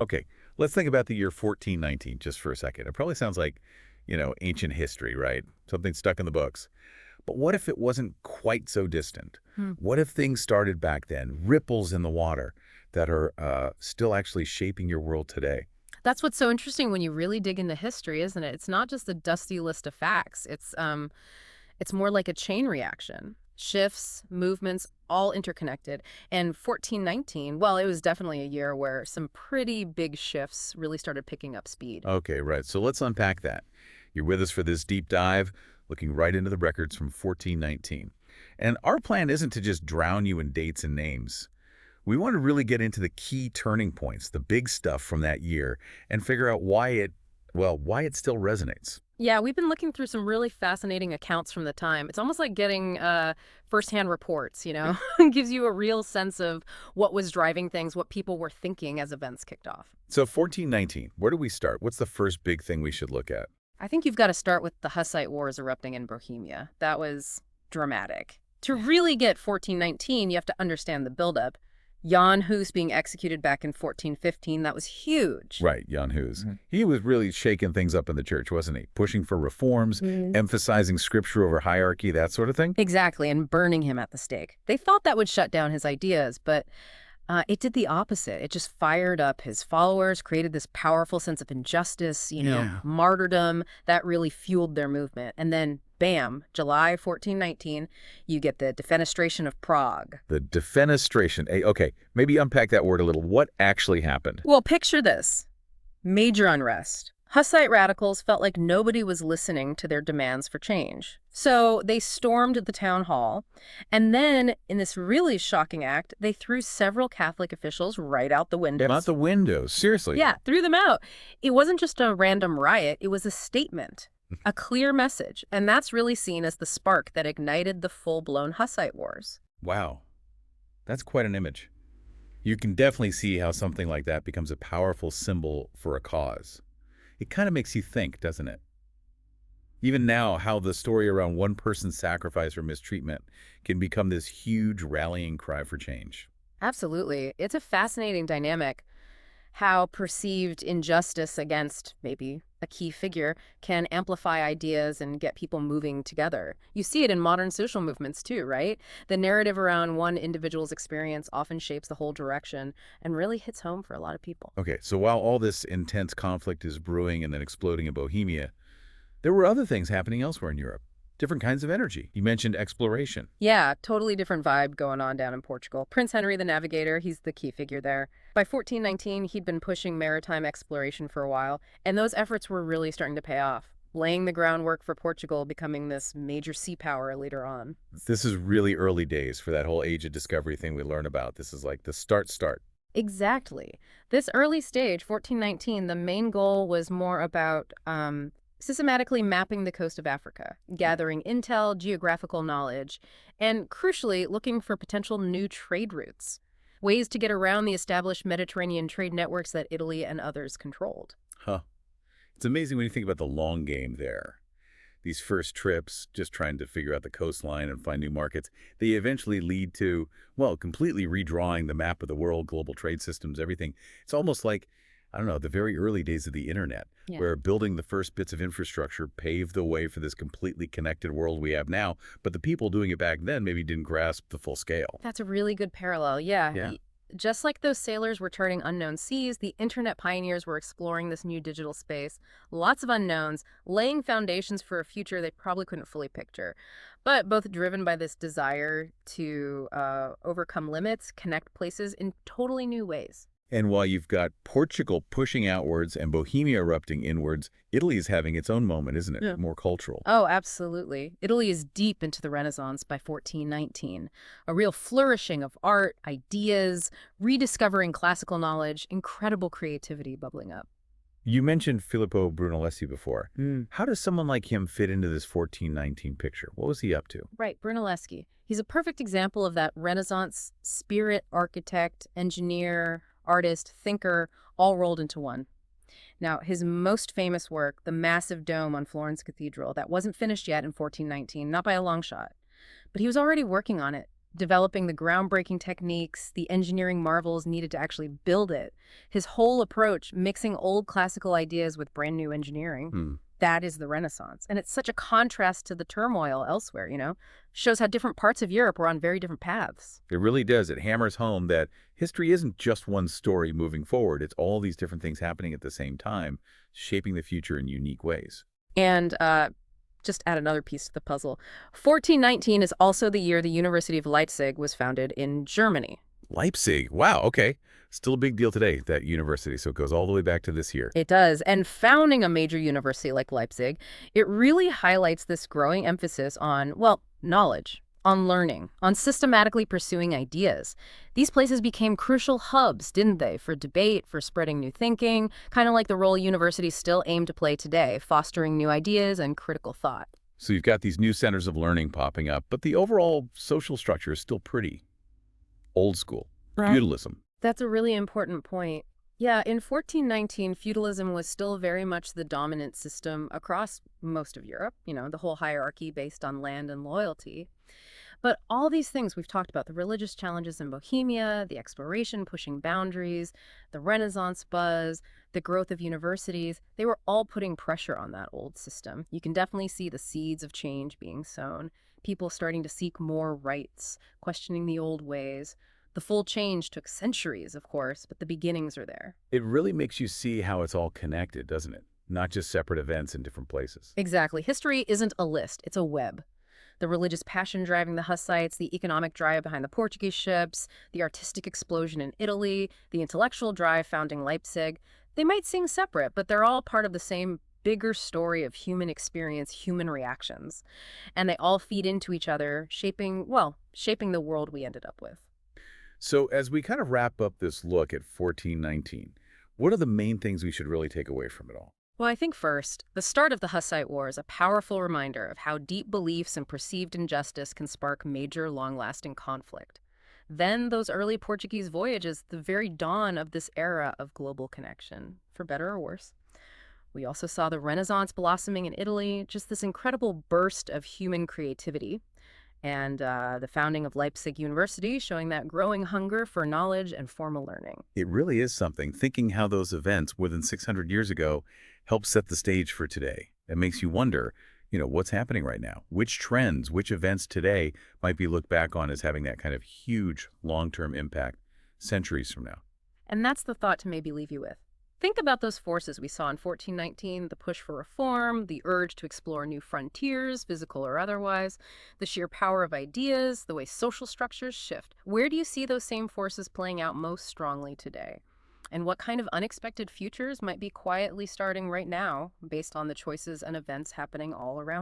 Okay, let's think about the year 1419 just for a second. It probably sounds like, ancient history, right? Something stuck in the books. But what if it wasn't quite so distant? Hmm. What if things started back then, ripples in the water that are still actually shaping your world today? That's what's so interesting when you really dig into history, isn't it? It's not just a dusty list of facts. It's more like a chain reaction. Shifts, movements, all interconnected. And 1419, well, it was definitely a year where some pretty big shifts really started picking up speed. Okay, right. So let's unpack that. You're with us for this deep dive, looking right into the records from 1419. And our plan isn't to just drown you in dates and names. We want to really get into the key turning points, the big stuff from that year, and figure out why it still resonates. Yeah, we've been looking through some really fascinating accounts from the time. It's almost like getting firsthand reports, It gives you a real sense of what was driving things, what people were thinking as events kicked off. So 1419, where do we start? What's the first big thing we should look at? I think you've got to start with the Hussite Wars erupting in Bohemia. That was dramatic. To really get 1419, you have to understand the buildup. Jan Hus being executed back in 1415, that was huge. Right, Jan Hus. He was really shaking things up in the church, wasn't he? Pushing for reforms, emphasizing scripture over hierarchy, that sort of thing? Exactly, and burning him at the stake. They thought that would shut down his ideas, but it did the opposite. It just fired up his followers, created this powerful sense of injustice, Yeah. martyrdom that really fueled their movement. And then, bam, July 1419, you get the defenestration of Prague. The defenestration. Okay, maybe unpack that word a little. What actually happened? Well, picture this. Major unrest. Hussite radicals felt like nobody was listening to their demands for change. So they stormed the town hall, and then, in this really shocking act, they threw several Catholic officials right out the windows. Out the windows, seriously. Yeah, threw them out. It wasn't just a random riot, it was a statement, a clear message, and that's really seen as the spark that ignited the full-blown Hussite Wars. Wow, that's quite an image. You can definitely see how something like that becomes a powerful symbol for a cause. It kind of makes you think, doesn't it? Even now, how the story around one person's sacrifice or mistreatment can become this huge rallying cry for change. Absolutely. It's a fascinating dynamic, how perceived injustice against maybe a key figure can amplify ideas and get people moving together. You see it in modern social movements too, right? The narrative around one individual's experience often shapes the whole direction and really hits home for a lot of people. Okay, so while all this intense conflict is brewing and then exploding in Bohemia, there were other things happening elsewhere in Europe. Different kinds of energy. You mentioned exploration. Yeah, totally different vibe going on down in Portugal. Prince Henry the Navigator, he's the key figure there. By 1419, he'd been pushing maritime exploration for a while, and those efforts were really starting to pay off, laying the groundwork for Portugal becoming this major sea power later on. This is really early days for that whole age of discovery thing we learn about. This is like the start. Exactly. This early stage, 1419, the main goal was more about systematically mapping the coast of Africa, gathering intel, geographical knowledge, and crucially, looking for potential new trade routes, ways to get around the established Mediterranean trade networks that Italy and others controlled. Huh. It's amazing when you think about the long game there. These first trips, just trying to figure out the coastline and find new markets, they eventually lead to, well, completely redrawing the map of the world, global trade systems, everything. It's almost like, I don't know, the very early days of the internet, Yeah. where building the first bits of infrastructure paved the way for this completely connected world we have now. But the people doing it back then maybe didn't grasp the full scale. That's a really good parallel, yeah. Yeah. Just like those sailors were charting unknown seas, the internet pioneers were exploring this new digital space. Lots of unknowns, laying foundations for a future they probably couldn't fully picture. But both driven by this desire to overcome limits, connect places in totally new ways. And while you've got Portugal pushing outwards and Bohemia erupting inwards, Italy is having its own moment, isn't it? Yeah. More cultural. Oh, absolutely. Italy is deep into the Renaissance by 1419. A real flourishing of art, ideas, rediscovering classical knowledge, incredible creativity bubbling up. You mentioned Filippo Brunelleschi before. How does someone like him fit into this 1419 picture? What was he up to? Right, Brunelleschi. He's a perfect example of that Renaissance spirit, architect, engineer, artist, thinker, all rolled into one. Now, his most famous work, the massive dome on Florence Cathedral, that wasn't finished yet in 1419, not by a long shot. But he was already working on it developing the groundbreaking techniques, the engineering marvels needed to actually build it. His whole approach, mixing old classical ideas with brand new engineering, Hmm. that is the Renaissance. And it's such a contrast to the turmoil elsewhere, Shows how different parts of Europe were on very different paths. It really does. It hammers home that history isn't just one story moving forward. It's all these different things happening at the same time, shaping the future in unique ways. And just add another piece to the puzzle. 1419 is also the year the University of Leipzig was founded in Germany. Leipzig. Wow. Okay. Still a big deal today, that university. So it goes all the way back to this year. It does. And founding a major university like Leipzig, it really highlights this growing emphasis on, well, knowledge, on learning, on systematically pursuing ideas. These places became crucial hubs, didn't they, for debate, for spreading new thinking, kind of like the role universities still aim to play today, fostering new ideas and critical thought. So you've got these new centers of learning popping up, but the overall social structure is still pretty old school. Right. Feudalism. That's a really important point. Yeah, in 1419, feudalism was still very much the dominant system across most of Europe, the whole hierarchy based on land and loyalty. But all these things we've talked about, the religious challenges in Bohemia, the exploration pushing boundaries, the Renaissance buzz, the growth of universities, they were all putting pressure on that old system. You can definitely see the seeds of change being sown, people starting to seek more rights, questioning the old ways. The full change took centuries, of course, but the beginnings are there. It really makes you see how it's all connected, doesn't it? Not just separate events in different places. Exactly. History isn't a list, it's a web. The religious passion driving the Hussites, the economic drive behind the Portuguese ships, the artistic explosion in Italy, the intellectual drive founding Leipzig. They might seem separate, but they're all part of the same bigger story of human experience, human reactions. And they all feed into each other, shaping the world we ended up with. So as we kind of wrap up this look at 1419, what are the main things we should really take away from it all? Well, I think first, the start of the Hussite War is a powerful reminder of how deep beliefs and perceived injustice can spark major, long-lasting conflict. Then those early Portuguese voyages, the very dawn of this era of global connection, for better or worse. We also saw the Renaissance blossoming in Italy, just this incredible burst of human creativity, and the founding of Leipzig University, showing that growing hunger for knowledge and formal learning. It really is something, thinking how those events more than 600 years ago helped set the stage for today. It makes you wonder, what's happening right now? Which trends, which events today might be looked back on as having that kind of huge long-term impact centuries from now? And that's the thought to maybe leave you with. Think about those forces we saw in 1419, the push for reform, the urge to explore new frontiers, physical or otherwise, the sheer power of ideas, the way social structures shift. Where do you see those same forces playing out most strongly today? And what kind of unexpected futures might be quietly starting right now based on the choices and events happening all around